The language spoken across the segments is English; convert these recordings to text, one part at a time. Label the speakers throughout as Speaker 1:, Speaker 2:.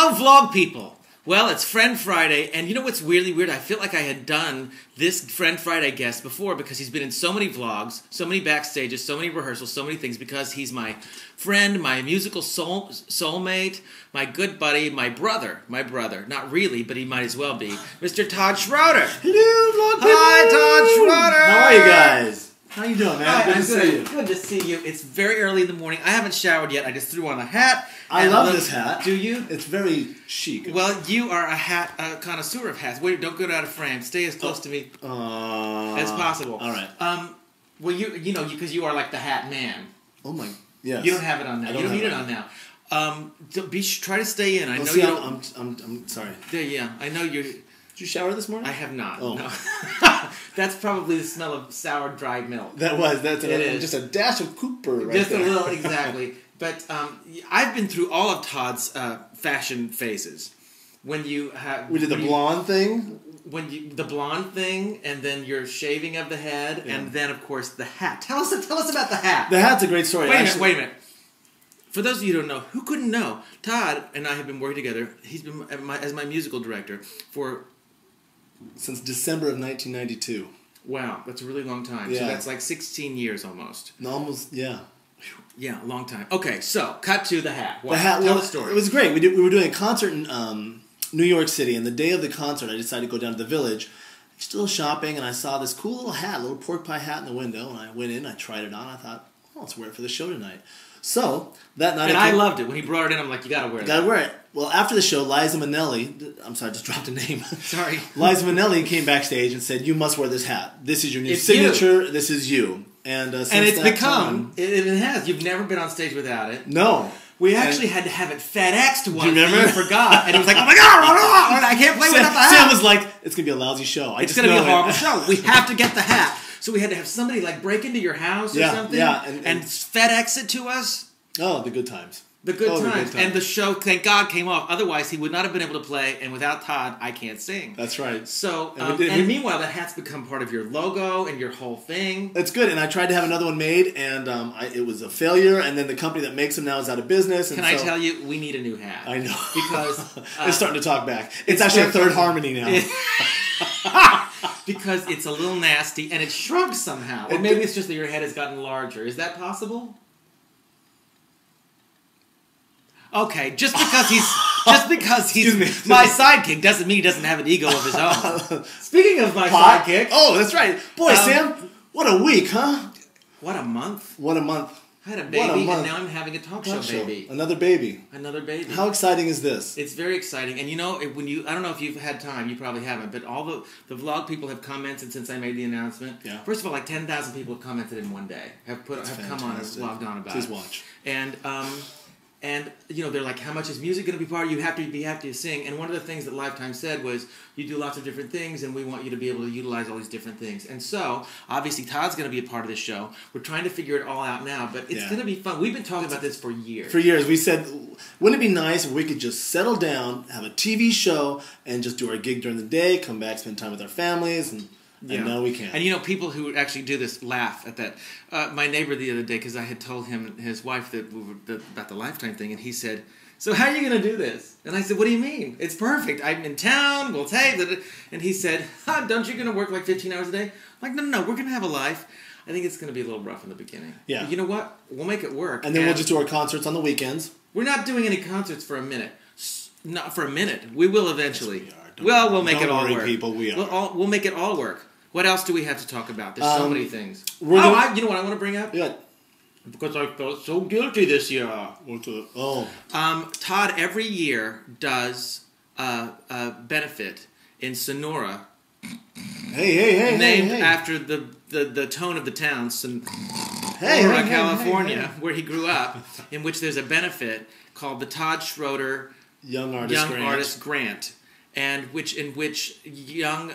Speaker 1: Hello, vlog people. Well, it's Friend Friday, and you know what's really weird? I feel like I had done this Friend Friday guest before because he's been in so many vlogs, so many backstages, so many rehearsals, so many things because he's my friend, my musical soulmate, my good buddy, my brother. Not really, but he might as well be. Mr. Todd Schroeder.
Speaker 2: Hello, vlog people.
Speaker 1: Hi, Todd Schroeder.
Speaker 2: How are you guys? How you doing, man?
Speaker 1: Hi,
Speaker 2: good to see you.
Speaker 1: Good to see you. It's very early in the morning. I haven't showered yet. I just threw on a hat.
Speaker 2: I love this hat.
Speaker 1: Do you?
Speaker 2: It's very chic.
Speaker 1: Well, you are a connoisseur of hats. Wait, don't go out of frame. Stay as close to me as possible.
Speaker 2: All right.
Speaker 1: Well, you know, because you are like the hat man.
Speaker 2: Oh my, yes.
Speaker 1: You don't have it on now. You don't need it on now. Try to stay in. I know
Speaker 2: see,
Speaker 1: you don't.
Speaker 2: I'm sorry.
Speaker 1: Yeah, I know you're.
Speaker 2: Did you shower this morning?
Speaker 1: I have not.
Speaker 2: Oh.
Speaker 1: No. That's probably the smell of sour dried milk.
Speaker 2: That's just a dash of Cooper right
Speaker 1: just
Speaker 2: there.
Speaker 1: A little, exactly. But I've been through all of Todd's fashion phases. When you have
Speaker 2: we did the blonde thing.
Speaker 1: The blonde thing, and then your shaving of the head, and then of course the hat. Tell us about the hat.
Speaker 2: The hat's a great story.
Speaker 1: Wait a minute. For those of you who don't know, who couldn't know, Todd and I have been working together. He's been as my musical director
Speaker 2: since December of 1992.
Speaker 1: Wow, that's a really long time.
Speaker 2: Yeah.
Speaker 1: So that's like 16 years almost.
Speaker 2: Almost, yeah.
Speaker 1: Yeah, a long time. Okay, so cut to the hat.
Speaker 2: The hat.
Speaker 1: Tell the story.
Speaker 2: It was great. We were doing a concert in New York City, and the day of the concert, I decided to go down to the Village. Still shopping, and I saw this cool little hat, little pork pie hat in the window, and I went in, I tried it on, I thought, oh, let's wear it for the show tonight. So, that night...
Speaker 1: And I loved it. When he brought it in, I'm like, you gotta wear it.
Speaker 2: Gotta wear it. Well, after the show, Liza Minnelli... I'm sorry, I just dropped a name.
Speaker 1: Sorry.
Speaker 2: Liza Minnelli came backstage and said, you must wear this hat. This is your new signature. You. This is you. And
Speaker 1: it's become... It has. You've never been on stage without it.
Speaker 2: No.
Speaker 1: We actually had to have it FedExed once.
Speaker 2: Do you remember?
Speaker 1: And you forgot. And he was like, oh my God, I can't play without the hat.
Speaker 2: Sam was like, it's going to be a lousy show.
Speaker 1: It's going to be a horrible show. We have to get the hat. So we had to have somebody like break into your house or something and FedEx it to us.
Speaker 2: Oh, the good times.
Speaker 1: The good times. And the show, thank God, came off. Otherwise, he would not have been able to play. And without Todd, I can't sing.
Speaker 2: That's right.
Speaker 1: So, and meanwhile, that hat's become part of your logo and your whole thing.
Speaker 2: It's good. And I tried to have another one made, and it was a failure. And then the company that makes them now is out of business. And
Speaker 1: I tell you, we need a new hat.
Speaker 2: I know.
Speaker 1: Because...
Speaker 2: it's starting to talk back. It's actually a third harmony now.
Speaker 1: Because it's a little nasty, and it shrunk somehow. Or maybe it's just that your head has gotten larger. Is that possible? Okay, just because he's my sidekick doesn't mean he doesn't have an ego of his own. Speaking of my sidekick,
Speaker 2: oh, that's right, boy, Sam, what a week, huh?
Speaker 1: What a month!
Speaker 2: What a month!
Speaker 1: I had a baby, and now I'm having a talk show baby.
Speaker 2: Another baby.
Speaker 1: Another baby.
Speaker 2: How exciting is this?
Speaker 1: It's very exciting, and you know, I don't know if you've had time, you probably haven't, but all the vlog people have commented since I made the announcement.
Speaker 2: Yeah.
Speaker 1: First of all, like 10,000 people have commented in one day. Have come on and logged on about it.
Speaker 2: Please watch.
Speaker 1: And you know, they're like, how much is music going to be part of? You have to sing. And one of the things that Lifetime said was, you do lots of different things, and we want you to be able to utilize all these different things. And so, obviously, Todd's going to be a part of this show. We're trying to figure it all out now, but it's going to be fun. We've been talking about this for years.
Speaker 2: For years. We said, wouldn't it be nice if we could just settle down, have a TV show, and just do our gig during the day, come back, spend time with our families, and no, we can't.
Speaker 1: And you know, people who actually do this laugh at that. My neighbor the other day, because I had told him and his wife about the Lifetime thing, and he said, so how are you going to do this? And I said, what do you mean? It's perfect. I'm in town, we'll tape it. And he said, don't you going to work like 15 hours a day? I'm like, no, we're going to have a life. I think it's going to be a little rough in the beginning. Yeah. But you know what? We'll make it work.
Speaker 2: And then we'll just do our concerts on the weekends.
Speaker 1: We're not doing any concerts for a minute. Not for a minute. We will eventually.
Speaker 2: Yes, we are.
Speaker 1: We'll make it all work.
Speaker 2: People, we are.
Speaker 1: We'll make it all work. What else do we have to talk about? There's so many things. You know what I want to bring up?
Speaker 2: Yeah.
Speaker 1: Because I felt so guilty this year. Todd every year does a benefit in Sonora.
Speaker 2: Hey.
Speaker 1: Named after the tone of the town, Sonora, California, where he grew up, in which there's a benefit called the Todd Schroeder
Speaker 2: Young Artist Grant.
Speaker 1: and in which young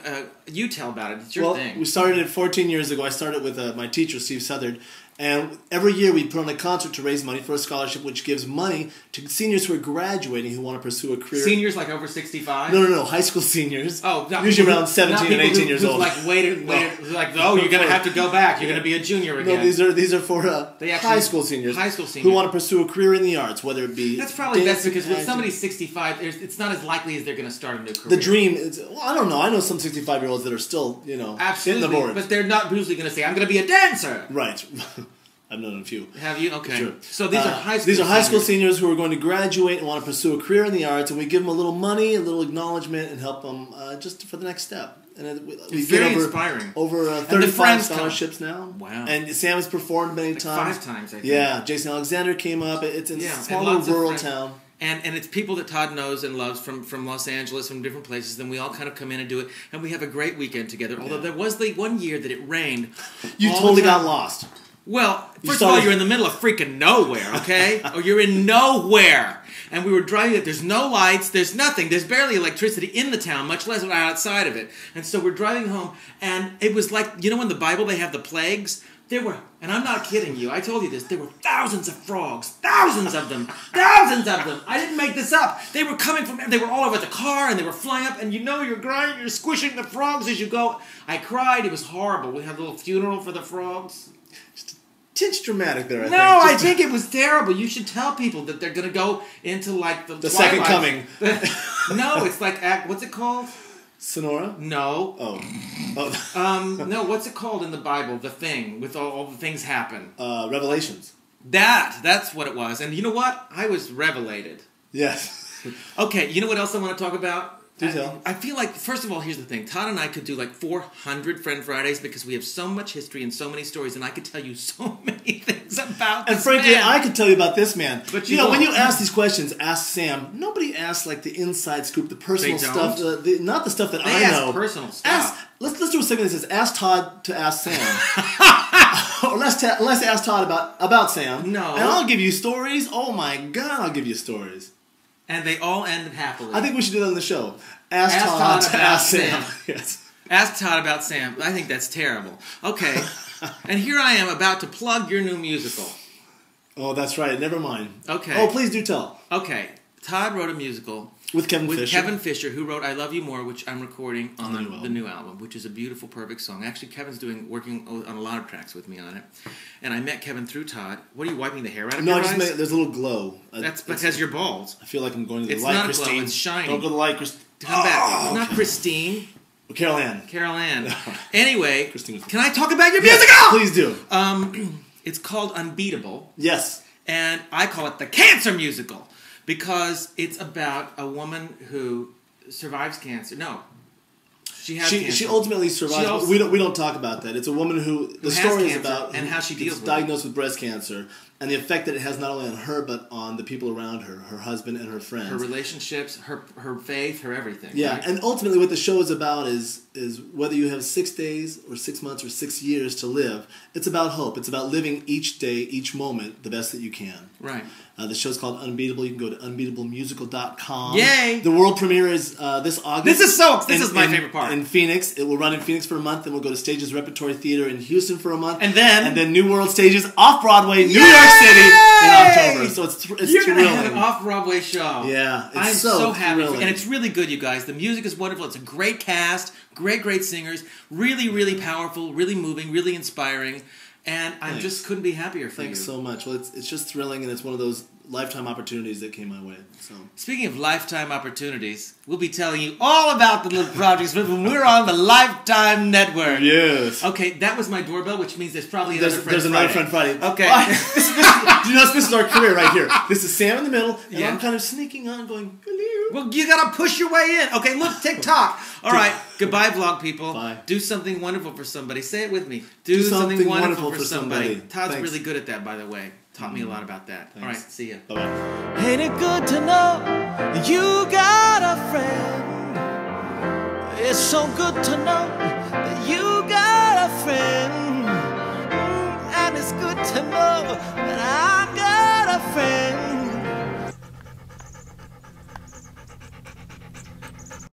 Speaker 1: you tell about it. It's your thing.
Speaker 2: We started it 14 years ago. I started with my teacher, Steve Southard. And every year we put on a concert to raise money for a scholarship which gives money to seniors who are graduating who want to pursue a career.
Speaker 1: Seniors like over 65?
Speaker 2: No. High school seniors.
Speaker 1: Oh,
Speaker 2: usually around 17 and 18 years old.
Speaker 1: Like, wait, like, oh, you're going to have to go back. You're going to be a junior again.
Speaker 2: No, these are for high school seniors.
Speaker 1: High school seniors.
Speaker 2: Who want to pursue a career in the arts, whether it be...
Speaker 1: That's probably best because when somebody's 65, it's not as likely as they're going to start a new career.
Speaker 2: The dream is... Well, I don't know. I know some 65-year-olds that are still,
Speaker 1: Absolutely,
Speaker 2: hitting the board.
Speaker 1: But they're not usually going to say, I'm going to be a dancer.
Speaker 2: Right. I've known a few.
Speaker 1: Have you? Okay.
Speaker 2: Sure.
Speaker 1: So these are high school.
Speaker 2: These are high school seniors who are going to graduate and want to pursue a career in the arts, and we give them a little money, a little acknowledgement, and help them just for the next step. And
Speaker 1: it's very inspiring.
Speaker 2: Over 35 scholarships now.
Speaker 1: Wow.
Speaker 2: And Sam has performed many times.
Speaker 1: 5 times, I think.
Speaker 2: Yeah. Jason Alexander came up. It's in a small little rural town.
Speaker 1: And it's people that Todd knows and loves from Los Angeles, from different places. Then we all kind of come in and do it, and we have a great weekend together. Although there was the one year that it rained.
Speaker 2: You totally got lost.
Speaker 1: Well, first of all, you're in the middle of freaking nowhere, okay? Or you're in nowhere. And we were driving, there's no lights, there's nothing, there's barely electricity in the town, much less outside of it. And so we're driving home, and it was like, in the Bible they have the plagues? There were, and I'm not kidding you, I told you this, there were thousands of frogs, thousands of them. I didn't make this up. They were coming they were all over the car, and they were flying up, and you're grinding, you're squishing the frogs as you go. I cried, it was horrible. We had a little funeral for the frogs.
Speaker 2: Tinge dramatic there,
Speaker 1: I think it was terrible. You should tell people that they're going to go into like the
Speaker 2: second coming.
Speaker 1: No, it's like what's it called?
Speaker 2: Sonora?
Speaker 1: No.
Speaker 2: Oh.
Speaker 1: No, what's it called in the Bible? The thing with all the things happen.
Speaker 2: Revelations.
Speaker 1: That's what it was. And you know what? I was revelated.
Speaker 2: Yes.
Speaker 1: Okay, you know what else I want to talk about?
Speaker 2: Do tell.
Speaker 1: I feel like, first of all, here's the thing. Todd and I could do like 400 Friend Fridays because we have so much history and so many stories, and I could tell you so many things about this
Speaker 2: frankly,
Speaker 1: man.
Speaker 2: I could tell you about this man.
Speaker 1: But
Speaker 2: when you ask these questions, ask Sam. Nobody asks like the inside scoop, the personal stuff, not the stuff that I know.
Speaker 1: Personal stuff.
Speaker 2: Let's do a segment that says "Ask Todd to Ask Sam," or let's ask Todd about Sam.
Speaker 1: No,
Speaker 2: and I'll give you stories. Oh my God, I'll give you stories.
Speaker 1: And they all end happily.
Speaker 2: I think we should do that on the show. Ask Todd to ask Sam.
Speaker 1: Yes. Ask Todd about Sam. I think that's terrible. Okay. And here I am about to plug your new musical.
Speaker 2: Oh, that's right. Never mind.
Speaker 1: Okay.
Speaker 2: Oh, please do tell.
Speaker 1: Okay. Todd wrote a musical.
Speaker 2: With Kevin Fisher,
Speaker 1: who wrote I Love You More, which I'm recording on the new album, which is a beautiful, perfect song. Actually, Kevin's working on a lot of tracks with me on it. And I met Kevin through Todd. What are you wiping the hair out of your eyes?
Speaker 2: No, there's a little glow.
Speaker 1: That's because you're bald.
Speaker 2: I feel like I'm going to the
Speaker 1: light,
Speaker 2: light,
Speaker 1: Christine.
Speaker 2: It's
Speaker 1: not a glow, it's shiny.
Speaker 2: Don't go to the light, Christine.
Speaker 1: Come back. It's not Christine.
Speaker 2: Carol Ann.
Speaker 1: Anyway,
Speaker 2: Christine.
Speaker 1: Can I talk about your musical?
Speaker 2: Please do.
Speaker 1: It's called Unbeatable.
Speaker 2: Yes.
Speaker 1: And I call it the Cancer Musical. Because it's about a woman who survives cancer. No, she has cancer.
Speaker 2: She ultimately survives. We don't talk about that. It's a woman who the story is about
Speaker 1: and how she deals with
Speaker 2: diagnosed with breast cancer and the effect that it has not only on her but on the people around her, her husband and her friends,
Speaker 1: her relationships, her faith, her everything.
Speaker 2: Yeah,
Speaker 1: right?
Speaker 2: And ultimately what the show is about is whether you have 6 days or 6 months or 6 years to live. It's about hope. It's about living each day, each moment, the best that you can.
Speaker 1: Right.
Speaker 2: The show's called Unbeatable. You can go to unbeatablemusical.com.
Speaker 1: Yay!
Speaker 2: The world premiere is this August.
Speaker 1: This is my favorite part.
Speaker 2: In Phoenix. It will run in Phoenix for a month, then we'll go to Stages Repertory Theater in Houston for a month.
Speaker 1: And then
Speaker 2: New World Stages off-Broadway, New York City in October. So it's
Speaker 1: You're
Speaker 2: thrilling.
Speaker 1: You're going to have an off-Broadway show.
Speaker 2: Yeah,
Speaker 1: I'm so happy.
Speaker 2: Thrilling.
Speaker 1: And it's really good, you guys. The music is wonderful. It's a great cast, great singers, really, really powerful, really moving, really inspiring. And I just couldn't be happier for you.
Speaker 2: Thanks so much. Well, it's just thrilling, and it's one of those lifetime opportunities that came my way. So,
Speaker 1: speaking of lifetime opportunities, we'll be telling you all about the little projects when we're on the Lifetime Network.
Speaker 2: Yes.
Speaker 1: Okay, that was my doorbell, which means there's probably another Friend
Speaker 2: Friday. Another Friend Friday.
Speaker 1: Okay.
Speaker 2: Do you know this is our career right here? This is Sam in the middle, and I'm kind of sneaking on, going, hello.
Speaker 1: Well, you gotta push your way in. Okay, look, TikTok. All right, goodbye, vlog people.
Speaker 2: Bye.
Speaker 1: Do something wonderful for somebody. Say it with me. Do something wonderful for somebody. Todd's
Speaker 2: Thanks.
Speaker 1: really good at that, by the way. Taught me a lot about that.
Speaker 2: Thanks.
Speaker 1: All right, see ya.
Speaker 2: Bye-bye.
Speaker 3: Ain't it good to know you got a friend? It's so good to know